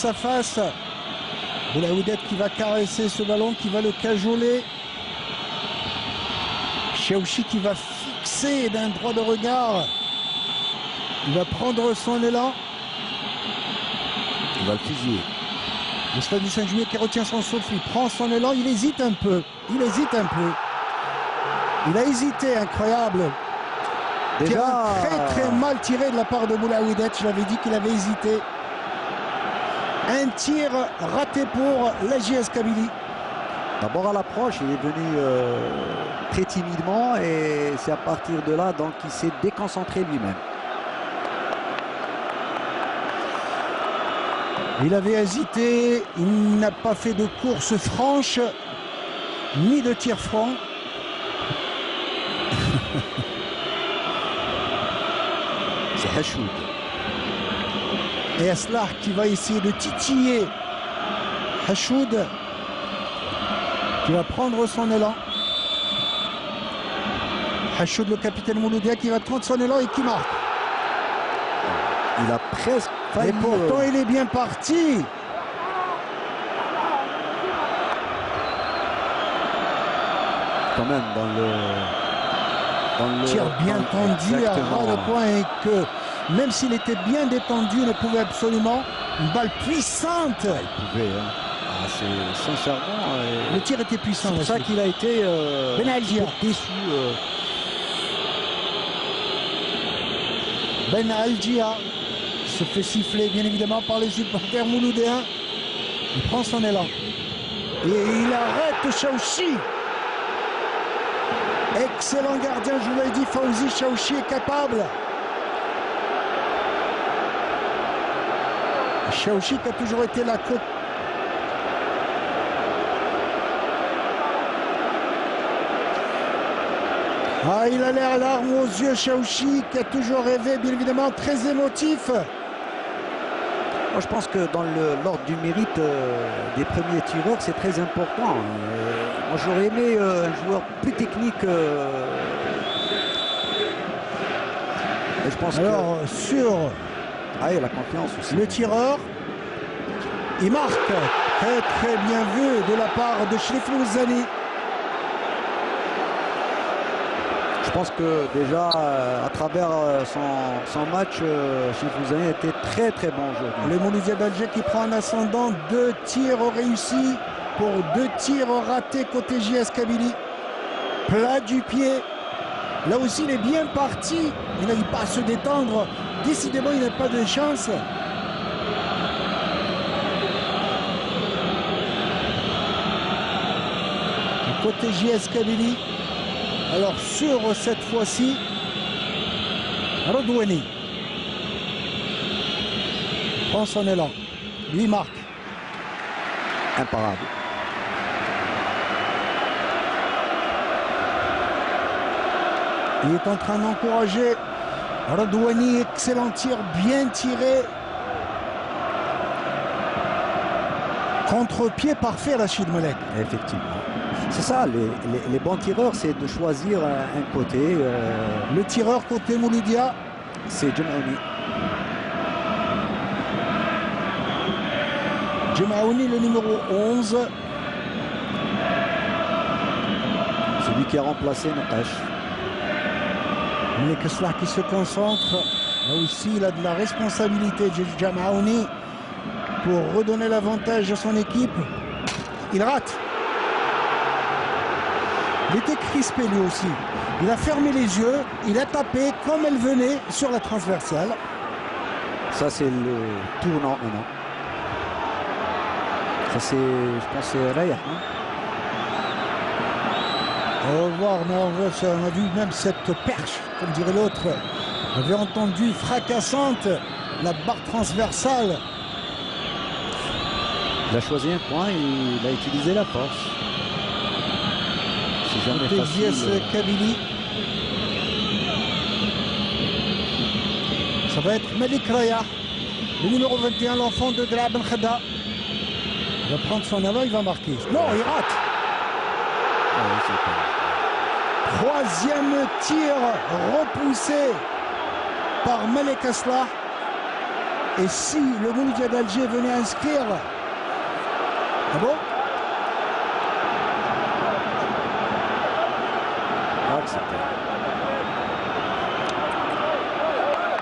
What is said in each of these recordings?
face à face. Boulaoudet qui va caresser ce ballon, qui va le cajoler. Chaouchi qui va fixer d'un droit de regard. Il va prendre son élan. Il va le fusiller. Moustapha Saint-Juillet qui retient son souffle. Il prend son élan. Il hésite un peu. Il hésite un peu. Il a hésité, incroyable. Déjà très mal tiré de la part de Boulaoudet. Je l'avais dit qu'il avait hésité. Un tir raté pour la JS Kabylie. D'abord à l'approche, il est venu très timidement et c'est à partir de là donc il s'est déconcentré lui-même. Il avait hésité, il n'a pas fait de course franche, ni de tir franc. C'est Hachoud. Et Aslah qui va essayer de titiller Hachoud, qui va prendre son élan. Hachoud, le capitaine Mouloudia, qui va prendre son élan et qui marque. Il a presque failli... Et pourtant, il est bien parti. Quand même dans le tir bien tendu à ras de point et que même s'il était bien détendu, il ne pouvait absolument. Une balle puissante. Il pouvait, hein. C'est sincèrement... le tir était puissant. C'est pour ça qu'il a été déçu. Ben Algia se fait siffler bien évidemment par les supporters mouloudéens. Il prend son élan. Et il arrête Chaouchi. Excellent gardien, je vous l'ai dit, Fawzi Chaouchi est capable. Chaouchi qui a toujours été la côte. Ah, il a l'air larmes aux yeux, Chaouchi, qui a toujours rêvé, bien évidemment, très émotif. Moi, je pense que dans l'ordre du mérite des premiers tireurs, c'est très important. Moi, j'aurais aimé un joueur plus technique. Et je pense alors, sur il a la confiance aussi. Le tireur, il marque. Très bien vu de la part de Cherif Louzani. Je pense que déjà, à travers son match, Cherif Louzani a été très bon aujourd'hui. Le Mouloudia d'Alger qui prend un ascendant, 2 tirs réussis pour 2 tirs ratés côté JS Kabylie. Plat du pied. Là aussi, il est bien parti. Il n'arrive pas à se détendre. Décidément, il n'a pas de chance. Côté JS Kabylie. Alors sur cette fois-ci, Rodouani prend son élan. Lui marque. Imparable. Il est en train d'encourager Rodouani. Excellent tir, bien tiré. Contre-pied parfait, Rachid Malek. Effectivement. C'est ça, les bons tireurs, c'est de choisir un côté. Le tireur côté Mouloudia, c'est Jemaouni. Jemaouni, le numéro 11. Celui qui a remplacé Nakash. Mais Kaslah qui se concentre. Là aussi, il a de la responsabilité, Jemaouni, pour redonner l'avantage à son équipe. Il rate. Il était crispé lui aussi. Il a fermé les yeux, il a tapé comme elle venait sur la transversale. Ça, c'est le tournant maintenant. Ça, c'est, je pense, c'est Raya. Hein? On va voir, mais on a vu même cette perche, comme dirait l'autre. On avait entendu fracassante la barre transversale. Il a choisi un point, il a utilisé la force. C'est jamais facile. JS Kabylie. Ça va être Malik Raya, le numéro 21, l'enfant de Dra Ben Khada. Il va prendre son avant, il va marquer. Non, il rate. Troisième tir repoussé par Malek Aslah. Et si le Mouloudia d'Alger venait inscrire... Ah bon?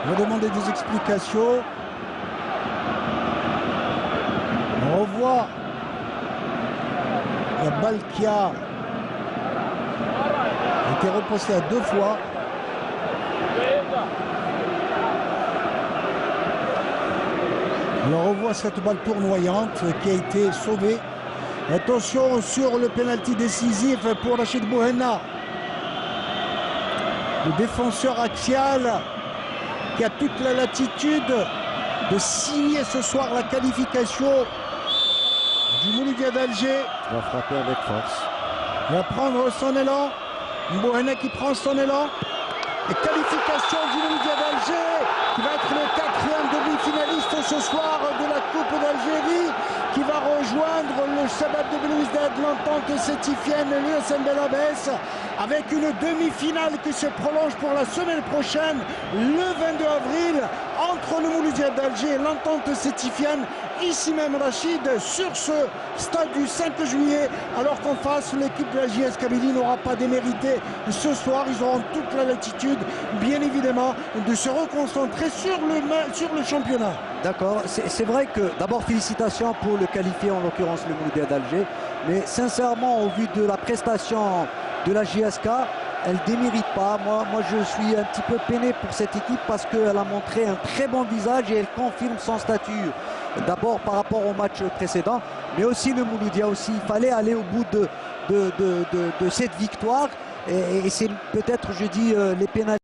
On va demander des explications. On revoit la balle qui a été repoussée à 2 fois. On revoit cette balle tournoyante qui a été sauvée. Attention sur le pénalty décisif pour Rachid Bouhenna. Le défenseur axial qui a toute la latitude de signer ce soir la qualification du Mouloudia d'Alger. Il va frapper avec force. Il va prendre son élan. Bouhenna qui prend son élan. Et qualification du Mouloudia d'Alger qui va être le 4e demi-finaliste ce soir de la Coupe d'Algérie, qui va rejoindre le Shabab de Belouizdad, l'Entente sétifienne et l'USM Belabès, avec une demi-finale qui se prolonge pour la semaine prochaine, le 22 avril, entre le Mouloudia d'Alger et l'Entente sétifienne, ici même Rachid, sur ce stade du 5 juillet, alors qu'en face, l'équipe de la JS Kabylie n'aura pas démérité ce soir. Ils auront toute la latitude, bien évidemment, de se reconcentrer sur le championnat. D'accord, c'est vrai que d'abord félicitations pour le qualifié, en l'occurrence le Mouloudia d'Alger, mais sincèrement au vu de la prestation de la JSK, elle ne démérite pas. Moi je suis un petit peu peiné pour cette équipe parce qu'elle a montré un très bon visage et elle confirme son statut. D'abord par rapport au match précédent, mais aussi le Mouloudia aussi. Il fallait aller au bout de cette victoire et c'est peut-être, je dis, les pénalités.